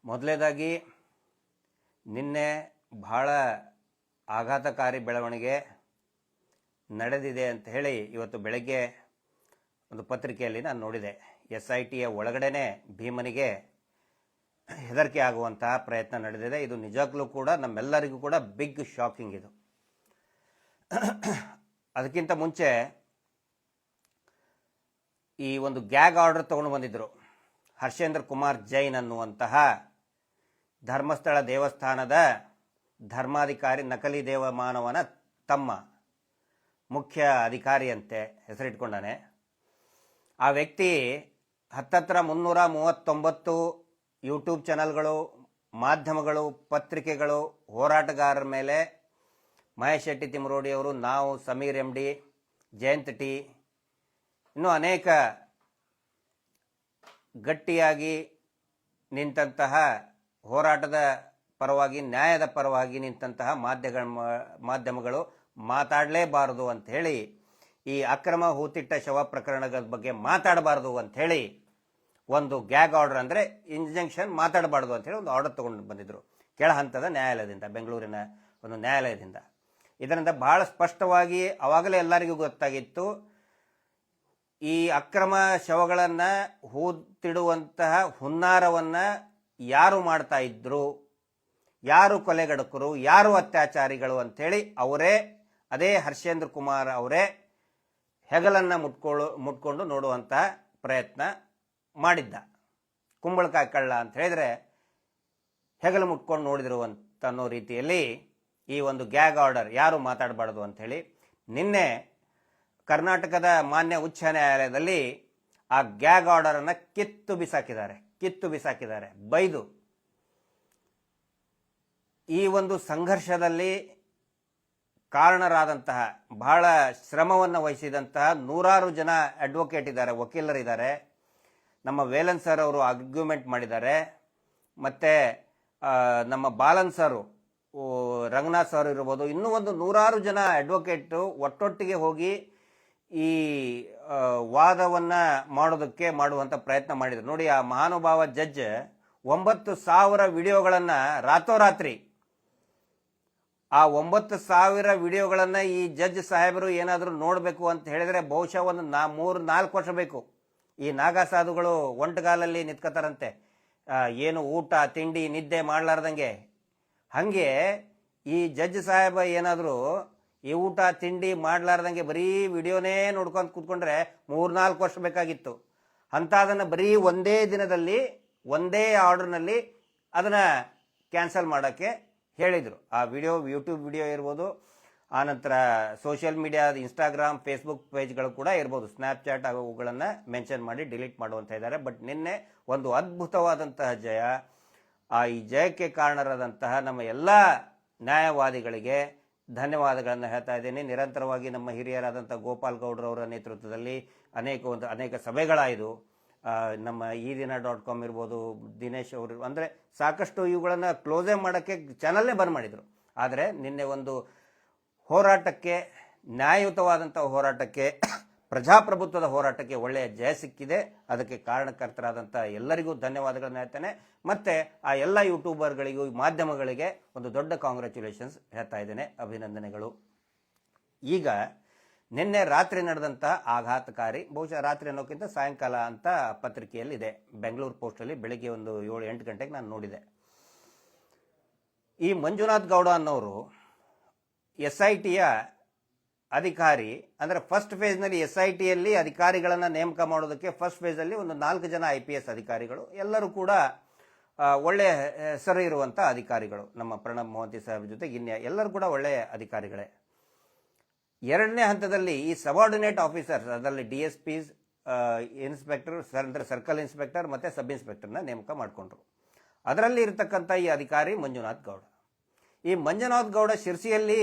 ಮೊದಲನೇದಾಗಿ ನಿನ್ನೆ ಬಹಳ ಆಘಾತಕಾರಿ ಬೆಳವಣಿಗೆ ನಡೆದಿದೆ ಅಂತ ಹೇಳಿ ಇವತ್ತು ಬೆಳಗ್ಗೆ ಒಂದು ಪತ್ರಿಕೆಯಲ್ಲಿ ನಾನು ನೋಡಿದೆ. SITಯ ಒಳಗಡೆನೆ ಭೀಮನಿಗೆ ಹೆದರಿಕೆ ಆಗುವಂತಹ ಪ್ರಯತ್ನ ನಡೆದಿದೆ. ಇದು ನಿಜಕ್ಕೂ ಕೂಡ ನಮ್ಮೆಲ್ಲರಿಗೂ ಕೂಡ ಬಿಗ್ ಶಾಕಿಂಗ್ ಇದು. ಅದಕ್ಕಿಂತ ಮುಂಚೆ ಈ ಒಂದು ಗ್ಯಾಗ್ ಆರ್ಡರ್ ತಗೊಂಡು ಬಂದಿದ್ದರು. ಹರ್ಷೇಂದ್ರ ಕುಮಾರ್ ಜೈನ್ ಅನ್ನುವಂತಹ ಧರ್ಮಸ್ಥಳ ದೇವಸ್ಥಾನದ ಧರ್ಮಾಧಿಕಾರಿ, ನಕಲಿ ದೇವಮಾನವನ ತಮ್ಮ, ಮುಖ್ಯ ಅಧಿಕಾರಿಯಂತೆ ಹೆಸರಿಟ್ಕೊಂಡಾನೆ. ಆ ವ್ಯಕ್ತಿ ಹತ್ತತ್ರ 339 ಯೂಟ್ಯೂಬ್ ಚಾನಲ್ಗಳು, ಮಾಧ್ಯಮಗಳು, ಪತ್ರಿಕೆಗಳು, ಹೋರಾಟಗಾರರ ಮೇಲೆ ಮಹೇಶ್ ಶೆಟ್ಟಿ ತಿಮರೋಡಿ ಅವರು, ನಾವು, ಸಮೀರ್ MD, ಜಯಂತ್ ಟಿ, ಇನ್ನೂ ಅನೇಕ ಗಟ್ಟಿಯಾಗಿ ನಿಂತಹ ಹೋರಾಟದ ಪರವಾಗಿ, ನ್ಯಾಯದ ಪರವಾಗಿ ನಿಂತಹ ಮಾಧ್ಯಮಗಳು ಮಾತಾಡಲೇಬಾರದು ಅಂತ ಹೇಳಿ, ಈ ಅಕ್ರಮ ಹೂತಿಟ್ಟ ಶವ ಪ್ರಕರಣದ ಬಗ್ಗೆ ಮಾತಾಡಬಾರದು ಅಂತ ಹೇಳಿ ಒಂದು ಗ್ಯಾಗ್ ಆರ್ಡರ್, ಅಂದರೆ ಇಂಜಂಕ್ಷನ್, ಮಾತಾಡಬಾರ್ದು ಅಂತ ಹೇಳಿ ಒಂದು ಆರ್ಡರ್ ತಗೊಂಡು ಬಂದಿದ್ರು ಕೆಳ ಹಂತದ ನ್ಯಾಯಾಲಯದಿಂದ, ಬೆಂಗಳೂರಿನ ಒಂದು ನ್ಯಾಯಾಲಯದಿಂದ. ಇದರಿಂದ ಬಹಳ ಸ್ಪಷ್ಟವಾಗಿ ಅವಾಗಲೇ ಎಲ್ಲರಿಗೂ ಗೊತ್ತಾಗಿತ್ತು, ಈ ಅಕ್ರಮ ಶವಗಳನ್ನು ಹೂತಿಡುವಂತಹ ಹುನ್ನಾರವನ್ನು ಯಾರು ಮಾಡ್ತಾ ಇದ್ರು, ಯಾರು ಕೊಲೆಗಡಕರು, ಯಾರು ಅತ್ಯಾಚಾರಿಗಳು ಅಂಥೇಳಿ ಅವರೇ, ಅದೇ ಹರ್ಷೇಂದ್ರ ಕುಮಾರ್ ಅವರೇ ಹೆಗಲನ್ನು ಮುಟ್ಕೊಂಡು ನೋಡುವಂಥ ಪ್ರಯತ್ನ ಮಾಡಿದ್ದ. ಕುಂಬಳಕಾಯಿ ಕಳ್ಳ ಅಂತ ಹೇಳಿದ್ರೆ ಹೆಗಲು ಮುಟ್ಕೊಂಡು ನೋಡಿದ್ರು ಅಂತ ಅನ್ನೋ ರೀತಿಯಲ್ಲಿ ಈ ಒಂದು ಗ್ಯಾಗ್ ಆರ್ಡರ್, ಯಾರು ಮಾತಾಡಬಾರ್ದು ಅಂಥೇಳಿ, ನಿನ್ನೆ ಕರ್ನಾಟಕದ ಮಾನ್ಯ ಉಚ್ಚ ನ್ಯಾಯಾಲಯದಲ್ಲಿ ಆ ಗ್ಯಾಗ್ ಆರ್ಡರನ್ನು ಕಿತ್ತು ಬಿಸಾಕಿದ್ದಾರೆ ಬೈದು. ಈ ಒಂದು ಸಂಘರ್ಷದಲ್ಲಿ ಕಾರಣರಾದಂತಹ, ಬಹಳ ಶ್ರಮವನ್ನು ವಹಿಸಿದಂತಹ ನೂರಾರು ಜನ ಅಡ್ವೊಕೇಟ್ ಇದ್ದಾರೆ, ವಕೀಲರಿದ್ದಾರೆ. ನಮ್ಮ ವೇಲನ್ ಸರ್ ಅವರು ಆರ್ಗ್ಯುಮೆಂಟ್ ಮಾಡಿದ್ದಾರೆ, ಮತ್ತು ನಮ್ಮ ಬಾಲನ್ ಸರು, ರಂಗನಾಥ್ ಸರ್ ಇರ್ಬೋದು, ಇನ್ನೂ ಒಂದು ನೂರಾರು ಜನ ಅಡ್ವೊಕೇಟು ಒಟ್ಟೊಟ್ಟಿಗೆ ಹೋಗಿ ಈ ವಾದವನ್ನು ಮಾಡುವಂಥ ಪ್ರಯತ್ನ ಮಾಡಿದರು. ನೋಡಿ, ಆ ಮಹಾನುಭಾವ ಜಡ್ಜ್ 9,000 ವಿಡಿಯೋಗಳನ್ನು ರಾತ್ರೋರಾತ್ರಿ, ಆ 9,000 ವಿಡಿಯೋಗಳನ್ನು ಈ ಜಡ್ಜ್ ಸಾಹೇಬರು ಏನಾದರೂ ನೋಡಬೇಕು ಅಂತ ಹೇಳಿದರೆ ಬಹುಶಃ ಒಂದು 3-4 ವರ್ಷ ಬೇಕು. ಈ ನಾಗಾ ಸಾಧುಗಳು ಒಂಟಗಾಲಲ್ಲಿ ನಿಂತ್ಕೋತಾರಂತೆ, ಏನು ಊಟ ತಿಂಡಿ ನಿದ್ದೆ ಮಾಡಲಾರ್ದಂಗೆ. ಹಾಗೆ ಈ ಜಡ್ಜ್ ಸಾಹೇಬ ಏನಾದರೂ ಈ ಊಟ ತಿಂಡಿ ಮಾಡಲಾರ್ದಂಗೆ ಬರೀ ವಿಡಿಯೋನೇ ನೋಡ್ಕೊಂಡು ಕೂತ್ಕೊಂಡ್ರೆ 3-4 ವರ್ಷ ಬೇಕಾಗಿತ್ತು. ಅಂಥದನ್ನು ಬರೀ ಒಂದೇ ದಿನದಲ್ಲಿ, ಒಂದೇ ಆರ್ಡರ್ನಲ್ಲಿ ಅದನ್ನು ಕ್ಯಾನ್ಸಲ್ ಮಾಡೋಕ್ಕೆ ಹೇಳಿದರು. ಆ ವಿಡಿಯೋ, ಯೂಟ್ಯೂಬ್ ವಿಡಿಯೋ ಇರ್ಬೋದು, ಆನಂತರ ಸೋಷಿಯಲ್ ಮೀಡಿಯಾದ ಇನ್ಸ್ಟಾಗ್ರಾಮ್, ಫೇಸ್ಬುಕ್ ಪೇಜ್ಗಳು ಕೂಡ ಇರ್ಬೋದು, ಸ್ನ್ಯಾಪ್ಚಾಟ್ ಅವುಗಳನ್ನು ಮೆನ್ಷನ್ ಮಾಡಿ ಡಿಲೀಟ್ ಮಾಡುವಂತ ಇದ್ದಾರೆ. ಬಟ್ ನಿನ್ನೆ ಒಂದು ಅದ್ಭುತವಾದಂತಹ ಜಯ. ಈ ಜಯಕ್ಕೆ ಕಾರಣರಾದಂತಹ ನಮ್ಮ ಎಲ್ಲ ನ್ಯಾಯವಾದಿಗಳಿಗೆ ಧನ್ಯವಾದಗಳನ್ನು ಹೇಳ್ತಾ ಇದ್ದೀನಿ. ನಿರಂತರವಾಗಿ ನಮ್ಮ ಹಿರಿಯರಾದಂಥ ಗೋಪಾಲ್ ಗೌಡ್ರವರ ನೇತೃತ್ವದಲ್ಲಿ ಅನೇಕ ಸಭೆಗಳಾಯಿತು. ನಮ್ಮ ಈ ದಿನ .com ಇರ್ಬೋದು, ದಿನೇಶ್ ಅವರು, ಅಂದರೆ ಸಾಕಷ್ಟು ಇವುಗಳನ್ನು ಕ್ಲೋಸೇ ಮಾಡೋಕ್ಕೆ ಚಾನಲ್ನೇ ಬಂದ್ ಮಾಡಿದರು. ಆದರೆ ನಿನ್ನೆ ಒಂದು ಹೋರಾಟಕ್ಕೆ, ನ್ಯಾಯಯುತವಾದಂಥ ಹೋರಾಟಕ್ಕೆ, ಪ್ರಜಾಪ್ರಭುತ್ವದ ಹೋರಾಟಕ್ಕೆ ಒಳ್ಳೆಯ ಜಯ ಸಿಕ್ಕಿದೆ. ಅದಕ್ಕೆ ಕಾರಣಕರ್ತರಾದಂಥ ಎಲ್ಲರಿಗೂ ಧನ್ಯವಾದಗಳನ್ನು ಹೇಳ್ತೇನೆ. ಮತ್ತು ಆ ಎಲ್ಲ ಯೂಟ್ಯೂಬರ್ಗಳಿಗೂ, ಮಾಧ್ಯಮಗಳಿಗೆ ಒಂದು ದೊಡ್ಡ ಕಾಂಗ್ರ್ಯಾಚುಲೇಷನ್ಸ್ ಹೇಳ್ತಾ ಇದ್ದೇನೆ, ಅಭಿನಂದನೆಗಳು. ಈಗ ನಿನ್ನೆ ರಾತ್ರಿ ನಡೆದಂಥ ಆಘಾತಕಾರಿ, ಬಹುಶಃ ರಾತ್ರಿ ಅನ್ನೋಕ್ಕಿಂತ ಸಾಯಂಕಾಲ ಅಂತ ಪತ್ರಿಕೆಯಲ್ಲಿದೆ, ಬೆಂಗಳೂರು ಪೋಸ್ಟಲ್ಲಿ ಬೆಳಿಗ್ಗೆ ಒಂದು 7-8 ಗಂಟೆಗೆ ನಾನು ನೋಡಿದೆ. ಈ ಮಂಜುನಾಥ್ ಗೌಡ ಅನ್ನೋರು SITಯ ಅಧಿಕಾರಿ, ಅಂದರೆ ಫಸ್ಟ್ ಫೇಜ್ನಲ್ಲಿ SITಯಲ್ಲಿ ಅಧಿಕಾರಿಗಳನ್ನು ನೇಮಕ ಮಾಡೋದಕ್ಕೆ ಫಸ್ಟ್ ಫೇಜಲ್ಲಿ ಒಂದು 4 ಜನ IPS ಅಧಿಕಾರಿಗಳು, ಎಲ್ಲರೂ ಕೂಡ ಒಳ್ಳೆಯ ಹೆಸರು ಇರುವಂಥ ಅಧಿಕಾರಿಗಳು. ನಮ್ಮ ಪ್ರಣಬ್ ಮೊಹಂತಿ ಸಾಹೇಬ್ ಜೊತೆಗೆ ಎಲ್ಲರೂ ಕೂಡ ಒಳ್ಳೆಯ ಅಧಿಕಾರಿಗಳೇ. ಎರಡನೇ ಹಂತದಲ್ಲಿ ಈ ಸಬಾರ್ಡಿನೇಟ್ ಆಫೀಸರ್ಸ್, ಅದರಲ್ಲಿ DSPs, ಇನ್ಸ್ಪೆಕ್ಟರ್, ಅಂದರೆ ಸರ್ಕಲ್ ಇನ್ಸ್ಪೆಕ್ಟರ್ ಮತ್ತು ಸಬ್ ಇನ್ಸ್ಪೆಕ್ಟರ್ನ ನೇಮಕ ಮಾಡಿಕೊಂಡ್ರು. ಅದರಲ್ಲಿ ಇರತಕ್ಕಂಥ ಈ ಅಧಿಕಾರಿ ಮಂಜುನಾಥ್ ಗೌಡ. ಈ ಮಂಜುನಾಥ್ ಗೌಡ ಶಿರ್ಸಿಯಲ್ಲಿ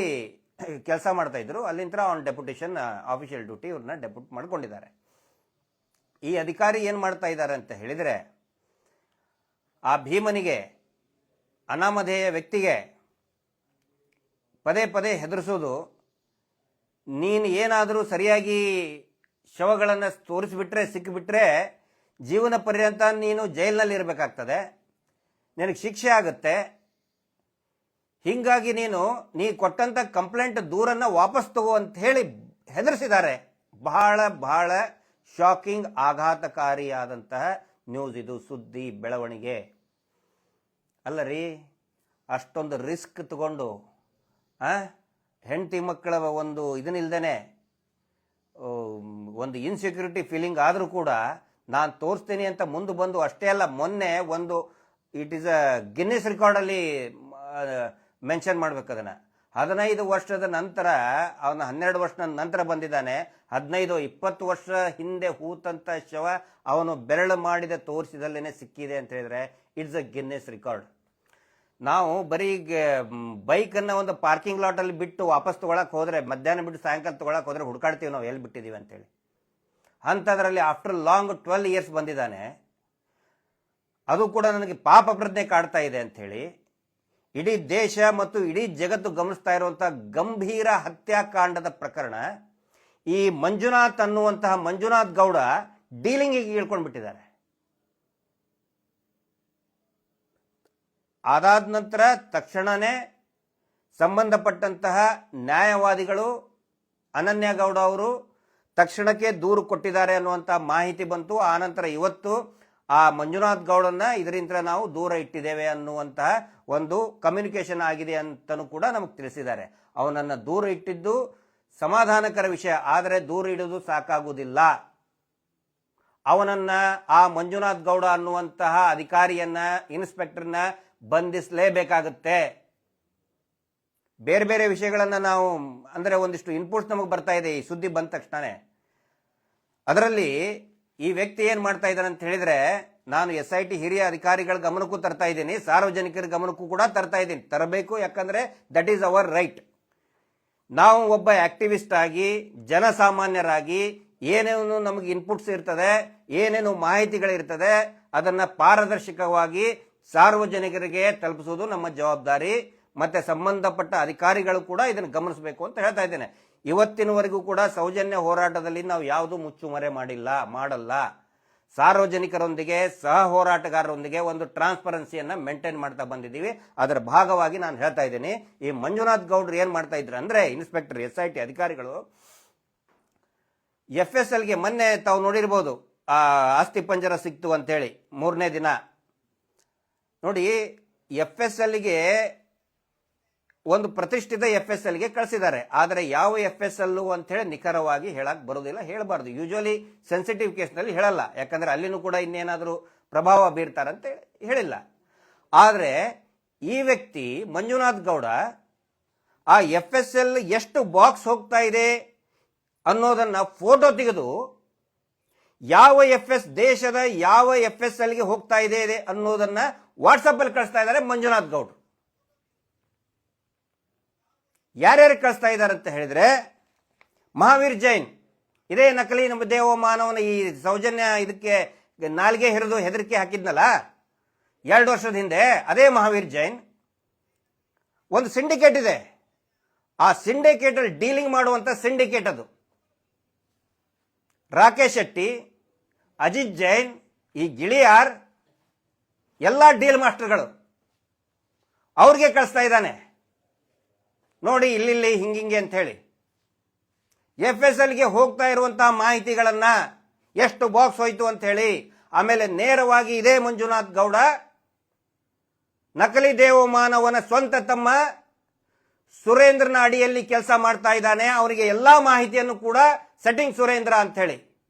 ಕೆಲಸ ಮಾಡ್ತಾ ಇದ್ರು. ಅಲ್ಲಿಂದ ಆನ್ ಡೆಪ್ಯುಟೇಷನ್, ಆಫಿಷಿಯಲ್ ಡ್ಯೂಟಿ ಇವ್ರನ್ನ ಡೆಪ್ಯೂಟ್ ಮಾಡ್ಕೊಂಡಿದ್ದಾರೆ. ಈ ಅಧಿಕಾರಿ ಏನು ಮಾಡ್ತಾ ಇದ್ದಾರೆ ಅಂತ ಹೇಳಿದರೆ, ಆ ಭೀಮನಿಗೆ, ಅನಾಮಧೇಯ ವ್ಯಕ್ತಿಗೆ ಪದೇ ಪದೇ ಹೆದರಿಸೋದು, ನೀನು ಏನಾದರೂ ಸರಿಯಾಗಿ ಶವಗಳನ್ನು ತೋರಿಸಿಬಿಟ್ರೆ, ಸಿಕ್ಕಿಬಿಟ್ರೆ ಜೀವನ ಪರ್ಯಂತ ನೀನು ಜೈಲಿನಲ್ಲಿ ಇರಬೇಕಾಗ್ತದೆ, ನಿನಗೆ ಶಿಕ್ಷೆ ಆಗುತ್ತೆ. ಹೀಗಾಗಿ ನೀ ಕೊಟ್ಟಂತ ಕಂಪ್ಲೇಂಟ್ ದೂರನ್ನ ವಾಪಸ್ ತಗೋ ಅಂತ ಹೇಳಿ ಹೆದರಿಸಿದ್ದಾರೆ. ಬಹಳ ಬಹಳ ಶಾಕಿಂಗ್, ಆಘಾತಕಾರಿಯಾದಂತಹ ನ್ಯೂಸ್ ಇದು, ಸುದ್ದಿ ಬೆಳವಣಿಗೆ. ಅಲ್ಲ ರೀ, ಅಷ್ಟೊಂದು ರಿಸ್ಕ್ ತಗೊಂಡು ಹೆಂಡತಿ ಮಕ್ಕಳ ಒಂದು ಇದನ್ನಿಲ್ದೇನೆ, ಒಂದು ಇನ್ಸೆಕ್ಯೂರಿಟಿ ಫೀಲಿಂಗ್ ಆದರೂ ಕೂಡ ನಾನು ತೋರಿಸ್ತೀನಿ ಅಂತ ಮುಂದೆ ಬಂದು, ಅಷ್ಟೇ ಅಲ್ಲ ಮೊನ್ನೆ ಒಂದು ಇಟ್ ಈಸ್ ಅ ಗಿನ್ನಿಸ್ ರೆಕಾರ್ಡಲ್ಲಿ ಮೆನ್ಷನ್ ಮಾಡ್ಬೇಕು ಅದನ್ನು. 15 ವರ್ಷದ ನಂತರ, ಅವನ 12 ವರ್ಷದ ನಂತರ ಬಂದಿದ್ದಾನೆ. 15-20 ವರ್ಷ ಹಿಂದೆ ಹೂತಂತ ಶವ ಅವನು ಬೆರಳು ಮಾಡಿದ ತೋರಿಸಿದಲ್ಲೇನೆ ಸಿಕ್ಕಿದೆ ಅಂತ ಹೇಳಿದ್ರೆ ಇಟ್ಸ್ ಅ ಗಿನ್ನಿಸ್ ರೆಕಾರ್ಡ್. ನಾವು ಬರೀ ಬೈಕನ್ನು ಒಂದು ಪಾರ್ಕಿಂಗ್ ಲಾಟಲ್ಲಿ ಬಿಟ್ಟು ವಾಪಸ್ ತೊಗೊಳಕ್ಕೆ ಹೋದರೆ, ಮಧ್ಯಾಹ್ನ ಬಿಟ್ಟು ಸಾಯಂಕಾಲ ತೊಗೊಳಕ್ಕೆ ಹೋದರೆ ಹುಡುಕಾಡ್ತೀವಿ ನಾವು ಎಲ್ಲಿ ಬಿಟ್ಟಿದ್ದೀವಿ ಅಂತೇಳಿ. ಅಂಥದ್ರಲ್ಲಿ ಆಫ್ಟರ್ ಲಾಂಗ್ 12 ಇಯರ್ಸ್ ಬಂದಿದ್ದಾನೆ. ಅದು ಕೂಡ ನನಗೆ ಪಾಪ ಪ್ರಜ್ಞೆ ಕಾಡ್ತಾ ಇದೆ ಅಂಥೇಳಿ ಇಡೀ ದೇಶ ಮತ್ತು ಇಡೀ ಜಗತ್ತು ಗಮನಿಸ್ತಾ ಇರುವಂಥ ಗಂಭೀರ ಹತ್ಯಾಕಾಂಡದ ಪ್ರಕರಣ. ಈ ಮಂಜುನಾಥ್ ಅನ್ನುವಂತಹ ಮಂಜುನಾಥ್ ಗೌಡ ಡೀಲಿಂಗಿಗೆ ಇಳ್ಕೊಂಡ್ಬಿಟ್ಟಿದ್ದಾರೆ. ಅದಾದ ನಂತರ ತಕ್ಷಣನೇ ಸಂಬಂಧಪಟ್ಟಂತಹ ನ್ಯಾಯವಾದಿಗಳು ಅನನ್ಯ ಗೌಡ ಅವರು ತಕ್ಷಣಕ್ಕೆ ದೂರು ಕೊಟ್ಟಿದ್ದಾರೆ ಅನ್ನುವಂಥ ಮಾಹಿತಿ ಬಂತು. ಆನಂತರ ಇವತ್ತು ಆ ಮಂಜುನಾಥ್ ಗೌಡನ್ನ ಇದರಿಂದ ನಾವು ದೂರ ಇಟ್ಟಿದ್ದೇವೆ ಅನ್ನುವಂತಹ ಒಂದು ಕಮ್ಯುನಿಕೇಶನ್ ಆಗಿದೆ ಅಂತಲೂ ಕೂಡ ನಮಗೆ ತಿಳಿಸಿದ್ದಾರೆ. ಅವನನ್ನು ದೂರ ಇಟ್ಟಿದ್ದು ಸಮಾಧಾನಕರ ವಿಷಯ, ಆದರೆ ದೂರ ಇಡುವುದು ಸಾಕಾಗುವುದಿಲ್ಲ. ಅವನನ್ನ, ಆ ಮಂಜುನಾಥ್ ಗೌಡ ಅನ್ನುವಂತಹ ಅಧಿಕಾರಿಯನ್ನ, ಇನ್ಸ್ಪೆಕ್ಟರ್ನ ಬಂಧಿಸಲೇಬೇಕಾಗುತ್ತೆ. ಬೇರೆ ಬೇರೆ ವಿಷಯಗಳನ್ನು ನಾವು, ಅಂದರೆ ಒಂದಿಷ್ಟು ಇನ್ಪುಟ್ಸ್ ನಮಗೆ ಬರ್ತಾ ಇದೆ ಈ ಸುದ್ದಿ ಬಂದ ತಕ್ಷಣ. ಅದರಲ್ಲಿ ಈ ವ್ಯಕ್ತಿ ಏನ್ ಮಾಡ್ತಾ ಇದ್ದಾನೆ ಅಂತ ಹೇಳಿದ್ರೆ, ನಾನು SIT ಹಿರಿಯ ಅಧಿಕಾರಿಗಳ ಗಮನಕ್ಕೂ ತರ್ತಾ ಇದ್ದೀನಿ, ಸಾರ್ವಜನಿಕರ ಗಮನಕ್ಕೂ ಕೂಡ ತರ್ತಾ ಇದ್ದೀನಿ, ತರಬೇಕು. ಯಾಕಂದ್ರೆ ದಟ್ ಈಸ್ ಅವರ್ ರೈಟ್. ನಾವು ಒಬ್ಬ ಆಕ್ಟಿವಿಸ್ಟ್ ಆಗಿ, ಜನಸಾಮಾನ್ಯರಾಗಿ ಏನೇನು ನಮಗೆ ಇನ್ಪುಟ್ಸ್ ಇರ್ತದೆ, ಏನೇನು ಮಾಹಿತಿಗಳಿರ್ತದೆ, ಅದನ್ನ ಪಾರದರ್ಶಕವಾಗಿ ಸಾರ್ವಜನಿಕರಿಗೆ ತಲುಪಿಸುವುದು ನಮ್ಮ ಜವಾಬ್ದಾರಿ. ಮತ್ತೆ ಸಂಬಂಧಪಟ್ಟ ಅಧಿಕಾರಿಗಳು ಕೂಡ ಇದನ್ನು ಗಮನಿಸಬೇಕು ಅಂತ ಹೇಳ್ತಾ ಇದ್ದೇನೆ. ಇವತ್ತಿನವರೆಗೂ ಕೂಡ ಸೌಜನ್ಯ ಹೋರಾಟದಲ್ಲಿ ನಾವು ಯಾವುದು ಮುಚ್ಚುಮರೆ ಮಾಡಲ್ಲ. ಸಾರ್ವಜನಿಕರೊಂದಿಗೆ, ಸಹ ಹೋರಾಟಗಾರರೊಂದಿಗೆ ಒಂದು ಟ್ರಾನ್ಸ್ಪರೆನ್ಸಿಯನ್ನ ಮೇಂಟೈನ್ ಮಾಡ್ತಾ ಬಂದಿದ್ದೀವಿ. ಅದರ ಭಾಗವಾಗಿ ನಾನು ಹೇಳ್ತಾ ಇದ್ದೀನಿ, ಈ ಮಂಜುನಾಥ್ ಗೌಡ್ರು ಏನ್ ಮಾಡ್ತಾ ಇದ್ರು ಅಂದ್ರೆ, ಇನ್ಸ್ಪೆಕ್ಟರ್ SIT ಅಧಿಕಾರಿಗಳು FSLಗೆ ಮೊನ್ನೆ ತಾವು ನೋಡಿರ್ಬೋದು, ಆ ಆಸ್ತಿ ಪಂಜರ ಸಿಕ್ತು ಅಂತೇಳಿ 3ನೇ ದಿನ ನೋಡಿ, FSLಗೆ ಒಂದು ಪ್ರತಿಷ್ಠಿತ FSLಗೆ ಕಳಿಸಿದ್ದಾರೆ. ಆದರೆ ಯಾವ FSL ಅಂತ ಹೇಳಿ ನಿಖರವಾಗಿ ಹೇಳಕ್ ಬರೋದಿಲ್ಲ, ಹೇಳಬಾರ್ದು. ಯೂಶುವಲಿ ಸೆನ್ಸಿಟಿವ್ ಕೇಸ್ನಲ್ಲಿ ಹೇಳಲ್ಲ, ಯಾಕಂದ್ರೆ ಅಲ್ಲಿನೂ ಕೂಡ ಇನ್ನೇನಾದರೂ ಪ್ರಭಾವ ಬೀರ್ತಾರಂತ ಹೇಳಿಲ್ಲ. ಆದರೆ ಈ ವ್ಯಕ್ತಿ ಮಂಜುನಾಥ್ ಗೌಡ ಆ FSL ಎಷ್ಟು ಬಾಕ್ಸ್ ಹೋಗ್ತಾ ಇದೆ ಅನ್ನೋದನ್ನ ಫೋಟೋ ತೆಗೆದು ಯಾವ ದೇಶದ ಯಾವ FSLಗೆ ಹೋಗ್ತಾ ಇದೆ ಅನ್ನೋದನ್ನ ವಾಟ್ಸಪ್ ಅಲ್ಲಿ ಕಳಿಸ್ತಾ ಇದ್ದಾರೆ ಮಂಜುನಾಥ್ ಗೌಡ್ರು. ಯಾರ್ಯಾರು ಕಳಿಸ್ತಾ ಇದ್ದಾರೆ ಅಂತ ಹೇಳಿದ್ರೆ, ಮಹಾವೀರ್ ಜೈನ್, ಇದೇ ನಕಲಿ ನಮ್ಮ ದೇವಮಾನವನ ಈ ಸೌಜನ್ಯ ಇದಕ್ಕೆ ನಾಲ್ಗೆ ಹಿರಿದು ಹೆದರಿಕೆ ಹಾಕಿದ್ನಲ್ಲ 2 ವರ್ಷದ ಹಿಂದೆ, ಅದೇ ಮಹಾವೀರ್ ಜೈನ್. ಒಂದು ಸಿಂಡಿಕೇಟ್ ಇದೆ, ಆ ಸಿಂಡಿಕೇಟ್ ಅಲ್ಲಿ ಡೀಲಿಂಗ್ ಮಾಡುವಂತ ಸಿಂಡಿಕೇಟ್ ಅದು. ರಾಕೇಶ್ ಶೆಟ್ಟಿ, ಅಜಿತ್ ಜೈನ್, ಈ ಗಿಳಿಯಾರ್ ಎಲ್ಲ ಡೀಲ್ ಮಾಸ್ಟರ್ಗಳು, ಅವ್ರಿಗೆ ಕಳಿಸ್ತಾ ಇದ್ದಾನೆ. ನೋಡಿ ಇಲ್ಲಿ ಹಿಂಗಿಂಗೆ ಅಂತ ಹೇಳಿ FSLಗೆ ಹೋಗ್ತಾ ಇರುವಂತಹ ಮಾಹಿತಿಗಳನ್ನ, ಎಷ್ಟು ಬಾಕ್ಸ್ ಹೋಯ್ತು ಅಂತ ಹೇಳಿ. ಆಮೇಲೆ ನೇರವಾಗಿ ಇದೇ ಮಂಜುನಾಥ್ ಗೌಡ ನಕಲಿ ದೇವಮಾನವನ ಸ್ವಂತ ತಮ್ಮ ಸುರೇಂದ್ರನ ಅಡಿಯಲ್ಲಿ ಕೆಲಸ ಮಾಡ್ತಾ ಇದ್ದಾನೆ. ಅವರಿಗೆ ಎಲ್ಲಾ ಮಾಹಿತಿಯನ್ನು ಕೂಡ ಸೆಟ್ಟಿಂಗ್ ಸುರೇಂದ್ರ ಅಂತ ಹೇಳಿ,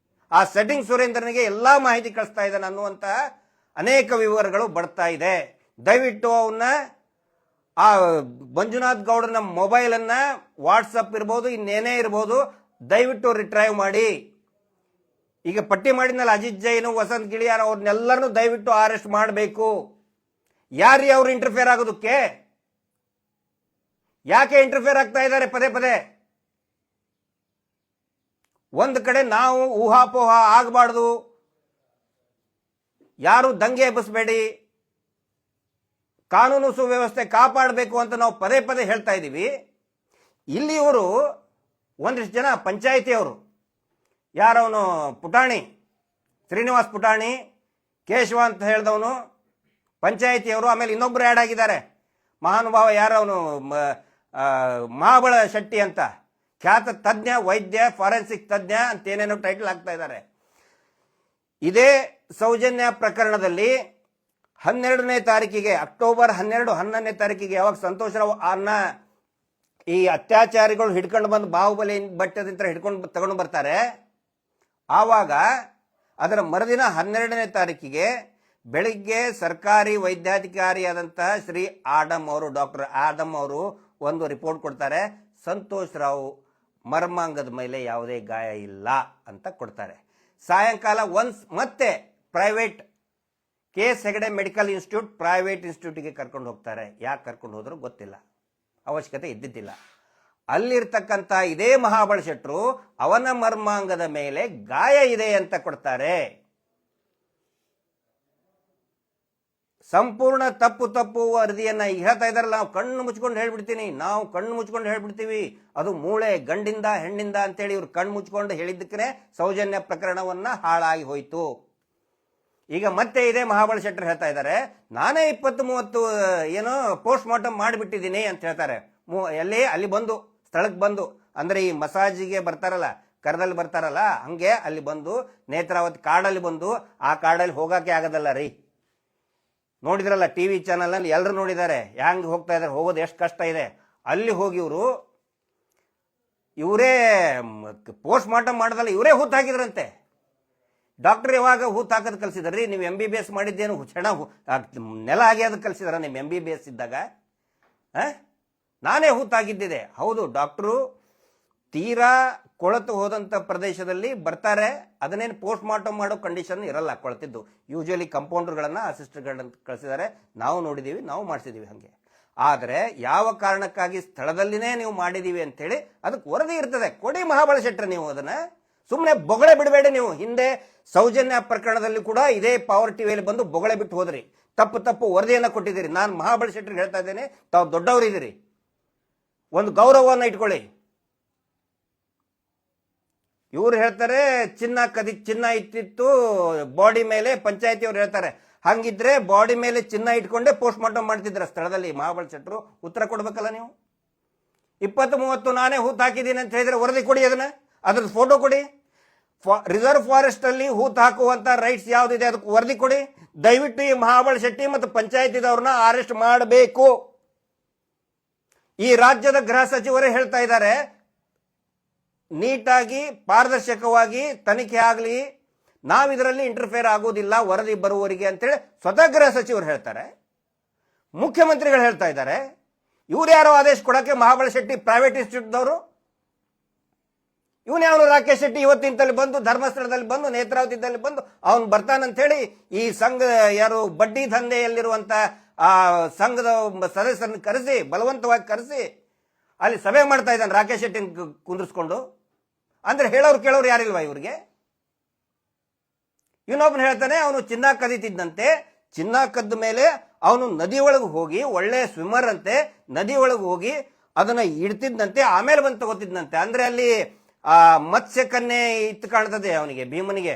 ಆ ಸೆಟ್ಟಿಂಗ್ ಸುರೇಂದ್ರನಿಗೆ ಎಲ್ಲಾ ಮಾಹಿತಿ ಕಳಿಸ್ತಾ ಇದ್ದಾನೆ ಅನ್ನುವಂತ ಅನೇಕ ವಿವರಗಳು ಬರ್ತಾ ಇದೆ. ದಯವಿಟ್ಟು ಅವನ್ನ, ಆ ಮಂಜುನಾಥ್ ಗೌಡನ ಮೊಬೈಲ್ ಅನ್ನ, ವಾಟ್ಸಪ್ ಇರ್ಬೋದು, ಇನ್ನೇನೇ ಇರ್ಬೋದು, ದಯವಿಟ್ಟು ರಿಟ್ರೈವ್ ಮಾಡಿ. ಈಗ ಪಟ್ಟಿ ಮಾಡಿದ್ನಲ್ಲ ಅಜಿತ್ ಜೈನ್, ವಸಂತ್ ಗಿಳಿಯಾರ್, ಅವ್ರನ್ನೆಲ್ಲರನ್ನು ದಯವಿಟ್ಟು ಅರೆಸ್ಟ್ ಮಾಡಬೇಕು. ಯಾರೀ ಅವ್ರು ಇಂಟರ್ಫಿಯರ್ ಆಗೋದಕ್ಕೆ? ಯಾಕೆ ಇಂಟರ್ಫಿಯರ್ ಆಗ್ತಾ ಇದ್ದಾರೆ ಪದೇ ಪದೇ? ಒಂದು ಕಡೆ ನಾವು ಊಹಾಪೋಹ ಆಗಬಾರ್ದು, ಯಾರು ದಂಗೆ ಎಬ್ಬಿಸಬೇಡಿ, ಕಾನೂನು ಸುವ್ಯವಸ್ಥೆ ಕಾಪಾಡಬೇಕು ಅಂತ ನಾವು ಪದೇ ಪದೇ ಹೇಳ್ತಾ ಇದ್ದೀವಿ. ಇಲ್ಲಿ ಇವರು ಒಂದಿಷ್ಟು ಜನ ಪಂಚಾಯಿತಿಯವರು, ಯಾರವನು ಪುಟಾಣಿ, ಶ್ರೀನಿವಾಸ್ ಪುಟಾಣಿ, ಕೇಶವ ಅಂತ ಹೇಳಿದವನು, ಪಂಚಾಯಿತಿಯವರು. ಆಮೇಲೆ ಇನ್ನೊಬ್ರು ಆ್ಯಡ್ ಆಗಿದ್ದಾರೆ, ಮಹಾನುಭಾವ ಯಾರು ಅವನು, ಮಹಾಬಳ ಶೆಟ್ಟಿ ಅಂತ, ಖ್ಯಾತ ತಜ್ಞ ವೈದ್ಯ, ಫಾರೆನ್ಸಿಕ್ ತಜ್ಞ ಅಂತ ಏನೇನೋ ಟೈಟಲ್ ಆಗ್ತಾ ಇದ್ದಾರೆ. ಇದೇ ಸೌಜನ್ಯ ಪ್ರಕರಣದಲ್ಲಿ 12ನೇ ತಾರೀಕಿಗೆ, ಅಕ್ಟೋಬರ್ 12, 11ನೇ ತಾರೀಕಿಗೆ, ಯಾವಾಗ ಸಂತೋಷ್ ರಾವ್ ಅನ್ನ ಈ ಅತ್ಯಾಚಾರಿಗಳು ಹಿಡ್ಕೊಂಡು ಬಂದು ಬಾಹುಬಲಿ ಬಟ್ಟದಿಂದ ಹಿಡ್ಕೊಂಡು ತಗೊಂಡು ಬರ್ತಾರೆ, ಆವಾಗ ಅದರ ಮರುದಿನ 12ನೇ ತಾರೀಕಿಗೆ ಬೆಳಿಗ್ಗೆ ಸರ್ಕಾರಿ ವೈದ್ಯಾಧಿಕಾರಿಯಾದಂತಹ ಶ್ರೀ ಆಡಮ್ ಅವರು, ಡಾಕ್ಟರ್ ಆಡಮ್ ಅವರು ಒಂದು ರಿಪೋರ್ಟ್ ಕೊಡ್ತಾರೆ. ಸಂತೋಷ್ ರಾವ್ ಮರ್ಮಾಂಗದ ಮೇಲೆ ಯಾವುದೇ ಗಾಯ ಇಲ್ಲ ಅಂತ ಕೊಡ್ತಾರೆ. ಸಾಯಂಕಾಲ ಮತ್ತೆ private KS Hegde medical institute private ಇನ್ಸ್ಟಿಟ್ಯೂಟ್ಗೆ ಕರ್ಕೊಂಡು ಹೋಗ್ತಾರೆ. ಯಾಕೆ ಕರ್ಕೊಂಡು ಹೋದ್ರು ಗೊತ್ತಿಲ್ಲ, ಅವಶ್ಯಕತೆ ಇದ್ದಿದ್ದಿಲ್ಲ. ಅಲ್ಲಿರ್ತಕ್ಕಂಥ ಇದೇ ಮಹಾಬಳ ಶೆಟ್ರು ಅವನ ಮರ್ಮಾಂಗದ ಮೇಲೆ ಗಾಯ ಇದೆ ಅಂತ ಕೊಡ್ತಾರೆ. ಸಂಪೂರ್ಣ ತಪ್ಪು ವರದಿಯನ್ನ ಹೇಳ್ತಾ ಇದಾರಲ್ಲ, ನಾವು ಕಣ್ಣು ಮುಚ್ಕೊಂಡು ಹೇಳ್ಬಿಡ್ತೀವಿ, ಅದು ಮೂಳೆ ಗಂಡಿಂದ ಹೆಣ್ಣಿಂದ ಅಂತೇಳಿ ಇವ್ರು ಕಣ್ಣು ಮುಚ್ಕೊಂಡು ಹೇಳಿದ್ದಕ್ಕೆ ಸೌಜನ್ಯ ಪ್ರಕರಣವನ್ನ ಹಾಳಾಗಿ ಹೋಯ್ತು. ಈಗ ಮತ್ತೆ ಇದೇ ಮಹಾಬಳ ಶೆಟ್ಟರ್ ಹೇಳ್ತಾ ಇದ್ದಾರೆ, ನಾನೇ 20-30 ಏನೋ ಪೋಸ್ಟ್ ಮಾರ್ಟಮ್ ಮಾಡಿಬಿಟ್ಟಿದ್ದೀನಿ ಅಂತ ಹೇಳ್ತಾರೆ. ಎಲ್ಲಿ ಅಲ್ಲಿ ಬಂದು ಸ್ಥಳಕ್ಕೆ ಬಂದು, ಅಂದ್ರೆ ಈ ಮಸಾಜಿಗೆ ಬರ್ತಾರಲ್ಲ, ಕರದಲ್ಲಿ ಬರ್ತಾರಲ್ಲ, ಹಂಗೆ ಅಲ್ಲಿ ಬಂದು ನೇತ್ರಾವತಿ ಕಾಡಲ್ಲಿ ಬಂದು, ಆ ಕಾಡಲ್ಲಿ ಹೋಗಕ್ಕೆ ಆಗದಲ್ಲ ರೀ. ನೋಡಿದ್ರಲ್ಲ TV ಚಾನಲ್ ಅಲ್ಲಿ ಎಲ್ಲರೂ ನೋಡಿದ್ದಾರೆ ಹೆಂಗ್ ಹೋಗ್ತಾ ಇದಾರೆ, ಹೋಗೋದು ಎಷ್ಟು ಕಷ್ಟ ಇದೆ. ಅಲ್ಲಿ ಹೋಗಿ ಇವರೇ ಪೋಸ್ಟ್ ಮಾರ್ಟಮ್ ಮಾಡೋದಲ್ಲ, ಇವರೇ ಹೂತ್ ಹಾಕಿದ್ರಂತೆ. ಡಾಕ್ಟರ್ ಯಾವಾಗ ಹೂತ್ ಹಾಕೋದು ಕಲ್ಸಿದ್ರಿ? ನೀವು MBBS ಮಾಡಿದ್ದೇನು ನೆಲ ಆಗ್ಯಾದ ಕಲ್ಸಿದಾರ? ನಿಮ್ಮ MBBS ಇದ್ದಾಗ ನಾನೇ ಹೂತಾಗಿದ್ದಿದೆ. ಹೌದು, ಡಾಕ್ಟ್ರು ತೀರಾ ಕೊಳತು ಹೋದಂಥ ಪ್ರದೇಶದಲ್ಲಿ ಬರ್ತಾರೆ, ಅದನ್ನೇನು ಪೋಸ್ಟ್ ಮಾರ್ಟಮ್ ಮಾಡೋ ಕಂಡೀಷನ್ ಇರಲ್ಲ ಕೊಳತಿದ್ದು. ಯೂಶುವಲಿ ಕಂಪೌಂಡರ್ಗಳನ್ನು, ಅಸಿಸ್ಟೆಂಟ್ಗಳನ್ನ ಕಳಿಸಿದ್ದಾರೆ, ನಾವು ನೋಡಿದ್ದೀವಿ, ನಾವು ಮಾಡಿಸಿದ್ದೀವಿ ಹಾಗೆ. ಆದರೆ ಯಾವ ಕಾರಣಕ್ಕಾಗಿ ಸ್ಥಳದಲ್ಲಿನೇ ನೀವು ಮಾಡಿದ್ದೀವಿ ಅಂತೇಳಿ ಅದಕ್ಕೆ ವರದಿ ಇರ್ತದೆ, ಕೊಡಿ ಮಹಾಬಳ ಶೆಟ್ಟರ್. ನೀವು ಅದನ್ನು ಸುಮ್ಮನೆ ಬೊಗಳೆ ಬಿಡಬೇಡಿ. ನೀವು ಹಿಂದೆ ಸೌಜನ್ಯ ಪ್ರಕರಣದಲ್ಲಿ ಕೂಡ ಇದೇ ಪವರ್ ಟಿವಿಯಲ್ಲಿ ಬಂದು ಬೊಗಳೆ ಬಿಟ್ಟು ಹೋದ್ರಿ, ತಪ್ಪು ವರದಿಯನ್ನು ಕೊಟ್ಟಿದ್ದೀರಿ. ನಾನು ಮಹಾಬಳ ಶೆಟ್ಟರ್ಗೆ ಹೇಳ್ತಾ ಇದ್ದೇನೆ, ತಾವು ದೊಡ್ಡವರಿದ್ದೀರಿ, ಒಂದು ಗೌರವವನ್ನು ಇಟ್ಕೊಳ್ಳಿ. ಇವ್ರು ಹೇಳ್ತಾರೆ ಚಿನ್ನ ಇಟ್ಟಿತ್ತು ಬಾಡಿ ಮೇಲೆ, ಪಂಚಾಯತಿಯವ್ರು ಹೇಳ್ತಾರೆ ಹಂಗಿದ್ರೆ ಬಾಡಿ ಮೇಲೆ ಚಿನ್ನ ಇಟ್ಕೊಂಡೆ ಪೋಸ್ಟ್ ಮಾರ್ಟಮ್ ಮಾಡ್ತಿದ್ರ ಸ್ಥಳದಲ್ಲಿ. ಮಹಾಬಳ ಶೆಟ್ಟರು ಉತ್ತರ ಕೊಡ್ಬೇಕಲ್ಲ ನೀವು. 20-30 ನಾನೇ ಹೂತ್ ಹಾಕಿದ್ದೀನಿ ಅಂತ ಹೇಳಿದ್ರೆ ವರದಿ ಕೊಡಿ, ಅದ್ರದ್ದು ಫೋಟೋ ಕೊಡಿ. ರಿಸರ್ವ್ ಫಾರೆಸ್ಟ್ ಅಲ್ಲಿ ಹೂತ್ ಹಾಕುವಂತ ರೈಟ್ಸ್ ಯಾವ್ದಿದೆ ಅದಕ್ಕೆ ವರದಿ ಕೊಡಿ. ದಯವಿಟ್ಟು ಈ ಮಹಾಬಳ ಶೆಟ್ಟಿ ಮತ್ತು ಪಂಚಾಯತಿದವ್ರನ್ನ ಅರೆಸ್ಟ್ ಮಾಡಬೇಕು. ಈ ರಾಜ್ಯದ ಗೃಹ ಸಚಿವರೇ ಹೇಳ್ತಾ ಇದ್ದಾರೆ, ನೀಟಾಗಿ ಪಾರದರ್ಶಕವಾಗಿ ತನಿಖೆ ಆಗಲಿ, ನಾವಿದರಲ್ಲಿ ಇಂಟರ್ಫೇರ್ ಆಗೋದಿಲ್ಲ ವರದಿ ಬರುವವರಿಗೆ ಅಂತೇಳಿ ಸ್ವತಃ ಗೃಹ ಸಚಿವರು ಹೇಳ್ತಾರೆ. ಮುಖ್ಯಮಂತ್ರಿಗಳು ಹೇಳ್ತಾ ಇದ್ದಾರೆ. ಇವ್ರು ಯಾರೋ ಆದೇಶ ಕೊಡಕ್ಕೆ ಮಹಾಬಳ ಶೆಟ್ಟಿ ಪ್ರೈವೇಟ್ ಇನ್ಸ್ಟಿಟ್ಯೂಟ್ದವರು? ಇವನ್ಯಾವನು ರಾಕೇಶ್ ಶೆಟ್ಟಿ ಇವತ್ತಿನದಲ್ಲಿ ಬಂದು ಧರ್ಮಸ್ಥಳದಲ್ಲಿ ಬಂದು ನೇತ್ರಾವತಿದಲ್ಲಿ ಬಂದು ಅವನು ಬರ್ತಾನಂತ ಹೇಳಿ ಈ ಸಂಘ ಯಾರು ಬಡ್ಡಿ ದಂಧೆಯಲ್ಲಿರುವಂತ ಆ ಸಂಘದ ಸದಸ್ಯರನ್ನು ಕರೆಸಿ, ಬಲವಂತವಾಗಿ ಕರೆಸಿ ಅಲ್ಲಿ ಸಭೆ ಮಾಡ್ತಾ ಇದ್ದಾನೆ ರಾಕೇಶ್ ಶೆಟ್ಟಿ ಕುಂದಿರ್ಸ್ಕೊಂಡು. ಅಂದ್ರೆ ಹೇಳೋರು ಕೇಳೋರು ಯಾರಿಲ್ವಾ ಇವ್ರಿಗೆ? ಇನ್ನೊಬ್ಬನು ಹೇಳ್ತಾನೆ ಅವನು ಚಿನ್ನ ಕದೀತಿದ್ದಂತೆ, ಚಿನ್ನ ಕದ್ದ ಮೇಲೆ ಅವನು ನದಿ ಒಳಗೆ ಹೋಗಿ, ಒಳ್ಳೆ ಸ್ವಿಮ್ಮರ್ ಅಂತೆ, ನದಿ ಒಳಗೆ ಹೋಗಿ ಅದನ್ನ ಇಡ್ತಿದ್ದಂತೆ, ಆಮೇಲೆ ಬಂದು ತಗೋತಿದ್ದಂತೆ. ಅಂದ್ರೆ ಅಲ್ಲಿ ಆ ಮತ್ಸ್ಯ ಕನ್ಯೆ ಇತ್ತು ಕಾಣ್ತದೆ ಅವನಿಗೆ, ಭೀಮನಿಗೆ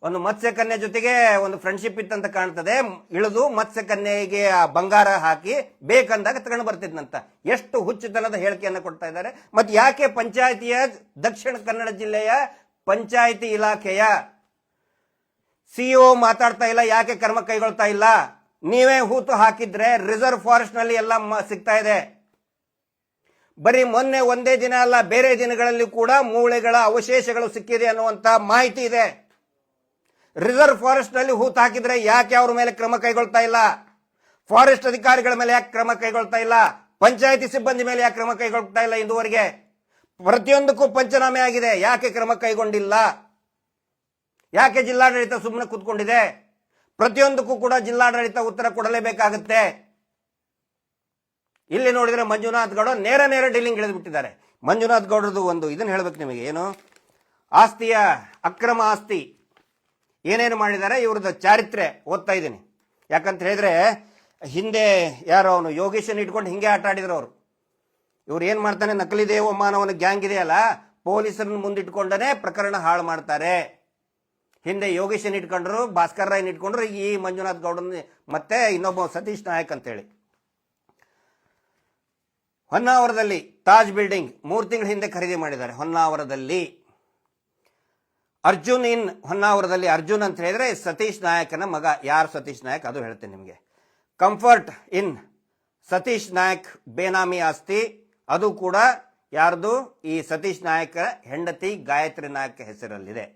ಒಂದು ಮತ್ಸ್ಯ ಕನ್ಯೆ ಜೊತೆಗೆ ಒಂದು ಫ್ರೆಂಡ್ಶಿಪ್ ಇತ್ತಂತ ಕಾಣ್ತದೆ. ಇಳಿದು ಮತ್ಸ್ಯ ಕನ್ಯೆಗೆ ಆ ಬಂಗಾರ ಹಾಕಿ ಬೇಕಂದಾಗ ತಗೊಂಡು ಬರ್ತಿದ್ನಂತ. ಎಷ್ಟು ಹುಚ್ಚುತನದ ಹೇಳಿಕೆಯನ್ನು ಕೊಡ್ತಾ ಇದ್ದಾರೆ. ಮತ್ತೆ ಯಾಕೆ ಪಂಚಾಯತಿಯ ದಕ್ಷಿಣ ಕನ್ನಡ ಜಿಲ್ಲೆಯ ಪಂಚಾಯತಿ ಇಲಾಖೆಯ CEO ಮಾತಾಡ್ತಾ ಇಲ್ಲ? ಯಾಕೆ ಕ್ರಮ ಕೈಗೊಳ್ತಾ ಇಲ್ಲ? ನೀವೇ ಹೂತು ಹಾಕಿದ್ರೆ ರಿಸರ್ವ್ ಫಾರೆಸ್ಟ್ ನಲ್ಲಿ ಎಲ್ಲ ಸಿಗ್ತಾ ಇದೆ. ಬರೀ ಮೊನ್ನೆ ಒಂದೇ ದಿನ ಅಲ್ಲ, ಬೇರೆ ದಿನಗಳಲ್ಲಿ ಕೂಡ ಮೂಳೆಗಳ ಅವಶೇಷಗಳು ಸಿಕ್ಕಿದೆ ಅನ್ನುವಂತ ಮಾಹಿತಿ ಇದೆ. ರಿಸರ್ವ್ ಫಾರೆಸ್ಟ್ ನಲ್ಲಿ ಹೂತು ಹಾಕಿದ್ರೆ ಯಾಕೆ ಅವ್ರ ಮೇಲೆ ಕ್ರಮ ಕೈಗೊಳ್ತಾ ಇಲ್ಲ? ಫಾರೆಸ್ಟ್ ಅಧಿಕಾರಿಗಳ ಮೇಲೆ ಯಾಕೆ ಕ್ರಮ ಕೈಗೊಳ್ತಾ ಇಲ್ಲ? ಪಂಚಾಯತಿ ಸಿಬ್ಬಂದಿ ಮೇಲೆ ಯಾಕೆ ಕ್ರಮ ಕೈಗೊಳ್ತಾ ಇಲ್ಲ? ಇದುವರೆಗೆ ಪ್ರತಿಯೊಂದಕ್ಕೂ ಪಂಚನಾಮೆ ಆಗಿದೆ, ಯಾಕೆ ಕ್ರಮ ಕೈಗೊಂಡಿಲ್ಲ? ಯಾಕೆ ಜಿಲ್ಲಾಡಳಿತ ಸುಮ್ಮನೆ ಕೂತ್ಕೊಂಡಿದೆ? ಪ್ರತಿಯೊಂದಕ್ಕೂ ಕೂಡ ಜಿಲ್ಲಾಡಳಿತ ಉತ್ತರ ಕೊಡಲೇಬೇಕಾಗುತ್ತೆ. ಇಲ್ಲಿ ನೋಡಿದ್ರೆ ಮಂಜುನಾಥ್ ಗೌಡ ನೇರ ಡೀಲಿಂಗ್ ಇಳಿದ್ಬಿಟ್ಟಿದ್ದಾರೆ. ಮಂಜುನಾಥ್ ಗೌಡರದು ಒಂದು ಇದನ್ನ ಹೇಳ್ಬೇಕು ನಿಮಗೆ, ಏನು ಆಸ್ತಿಯ ಅಕ್ರಮ ಆಸ್ತಿ ಏನೇನು ಮಾಡಿದ್ದಾರೆ, ಇವ್ರದ್ದು ಚಾರಿತ್ರೆ ಓದ್ತಾ ಇದ್ದೀನಿ. ಯಾಕಂತ ಹೇಳಿದ್ರೆ ಹಿಂದೆ ಯಾರೋ ಅವನು ಯೋಗೇಶನ್ ಇಟ್ಕೊಂಡು ಹಿಂಗೆ ಆಟ ಆಡಿದ್ರು ಅವರು. ಇವ್ರು ಏನ್ ಮಾಡ್ತಾನೆ, ನಕಲಿ ದೇವ ಮಾನವನ ಗ್ಯಾಂಗ್ ಇದೆಯಲ್ಲ, ಪೊಲೀಸರನ್ನು ಮುಂದಿಟ್ಕೊಂಡನೇ ಪ್ರಕರಣ ಹಾಳು ಮಾಡ್ತಾರೆ. ಹಿಂದೆ ಯೋಗೇಶನ್ ಇಟ್ಕೊಂಡ್ರು, ಭಾಸ್ಕರ್ ರಾಯ್ನ ಇಟ್ಕೊಂಡ್ರು, ಈ ಮಂಜುನಾಥ್ ಗೌಡನ್ ಮತ್ತೆ ಇನ್ನೊಬ್ಬ ಸತೀಶ್ ನಾಯಕ್ ಅಂತೇಳಿ. ಹೊನ್ನಾವರದಲ್ಲಿ ತಾಜ್ ಬಿಲ್ಡಿಂಗ್ 3 ತಿಂಗಳ ಹಿಂದೆ ಖರೀದಿ ಮಾಡಿದ್ದಾರೆ. ಹೊನ್ನಾವರದಲ್ಲಿ ಅರ್ಜುನ್ ಇನ್ ಹೊನ್ನಾವರದಲ್ಲಿ ಅರ್ಜುನ್ ಅಂತ ಹೇಳಿದ್ರೆ ಸತೀಶ್ ನಾಯಕನ ಮಗ. ಯಾರು ಸತೀಶ್ ನಾಯಕ್ ಅದು ಹೇಳ್ತೇನೆ ನಿಮಗೆ. ಕಂಫರ್ಟ್ ಇನ್ ಸತೀಶ್ ನಾಯಕ್ ಬೇನಾಮಿ ಆಸ್ತಿ, ಅದು ಕೂಡ ಯಾರ್ದು? ಈ ಸತೀಶ್ ನಾಯಕ ಹೆಂಡತಿ ಗಾಯತ್ರಿ ನಾಯಕ್ ಹೆಸರಲ್ಲಿದೆ.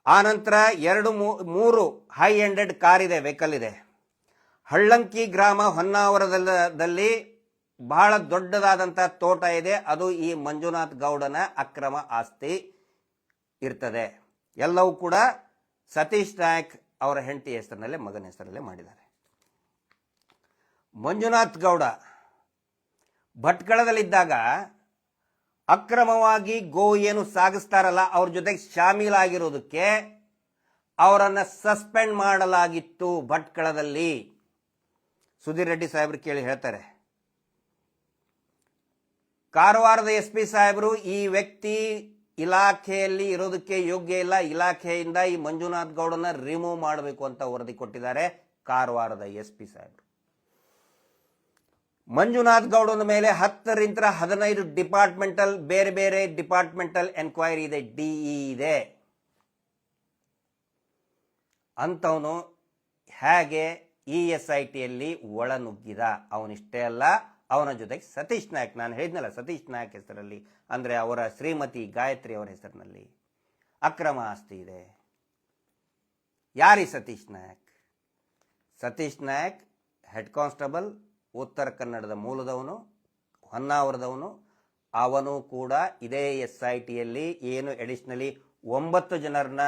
ಆನಂತರ 2-3 ಹೈ ಎಂಡೆಡ್ ಕಾರ್ ಇದೆ, ವೆಹಿಕಲ್ ಇದೆ. ಹಳ್ಳಂಕಿ ಗ್ರಾಮ ಹೊನ್ನಾವರದಲ್ಲಿ ಬಹಳ ದೊಡ್ಡದಾದಂಥ ತೋಟ ಇದೆ, ಅದು ಈ ಮಂಜುನಾಥ್ ಗೌಡನ ಅಕ್ರಮ ಆಸ್ತಿ ಇರ್ತದೆ. ಎಲ್ಲವೂ ಕೂಡ ಸತೀಶ್ ನಾಯಕ್ ಅವರ ಹೆಂಡತಿ ಹೆಸರಿನಲ್ಲೇ, ಮಗನ ಹೆಸರಲ್ಲೇ ಮಾಡಿದ್ದಾರೆ. ಮಂಜುನಾಥ್ ಗೌಡ ಭಟ್ಕಳದಲ್ಲಿದ್ದಾಗ ಅಕ್ರಮವಾಗಿ ಗೋ ಏನು ಸಾಗಿಸ್ತಾರಲ್ಲ ಅವ್ರ ಜೊತೆಗೆ ಶಾಮೀಲಾಗಿರೋದಕ್ಕೆ ಅವರನ್ನು ಸಸ್ಪೆಂಡ್ ಮಾಡಲಾಗಿತ್ತು ಭಟ್ಕಳದಲ್ಲಿ. ಸುಧೀರ್ ರೆಡ್ಡಿ ಸಾಹೇಬ್ರು ಕೇಳಿ ಹೇಳ್ತಾರೆ. ಕಾರವಾರದ SP ಸಾಹೇಬರು ಈ ವ್ಯಕ್ತಿ ಇಲಾಖೆಯಲ್ಲಿ ಇರೋದಕ್ಕೆ ಯೋಗ್ಯ ಇಲ್ಲ, ಇಲಾಖೆಯಿಂದ ಈ ಮಂಜುನಾಥ್ ಗೌಡನ ರಿಮೂವ್ ಮಾಡಬೇಕು ಅಂತ ವರದಿ ಕೊಟ್ಟಿದ್ದಾರೆ ಕಾರವಾರದ SP ಸಾಹೇಬರು. ಮಂಜುನಾಥ್ ಗೌಡನ ಮೇಲೆ 10ರಿಂದ 15 ಡಿಪಾರ್ಟ್ಮೆಂಟಲ್, ಬೇರೆ ಬೇರೆ ಡಿಪಾರ್ಟ್ಮೆಂಟಲ್ ಎನ್ಕ್ವೈರಿ ಇದೆ, DE ಇದೆ. ಅಂತವನು ಹೇಗೆ ESITಯಲ್ಲಿ ಒಳನುಗ್ಗಿದ? ಅವನಿಷ್ಟೇ ಅಲ್ಲ, ಅವನ ಜೊತೆಗೆ ಸತೀಶ್ ನಾಯಕ್, ನಾನು ಹೇಳಿದ್ನಲ್ಲ ಸತೀಶ್ ನಾಯಕ್ ಹೆಸರಲ್ಲಿ, ಅಂದರೆ ಅವರ ಶ್ರೀಮತಿ ಗಾಯತ್ರಿ ಅವರ ಹೆಸರಿನಲ್ಲಿ ಅಕ್ರಮ ಆಸ್ತಿ ಇದೆ. ಯಾರಿ ಸತೀಶ್ ನಾಯಕ್? ಸತೀಶ್ ನಾಯಕ್ ಹೆಡ್ ಕಾನ್ಸ್ಟೇಬಲ್, ಉತ್ತರ ಕನ್ನಡದ ಮೂಲದವನು, ಹೊನ್ನಾವರದವನು. ಅವನು ಕೂಡ ಇದೇ SITಯಲ್ಲಿ ಏನು ಎಡಿಷನಲಿ 9 ಜನರನ್ನ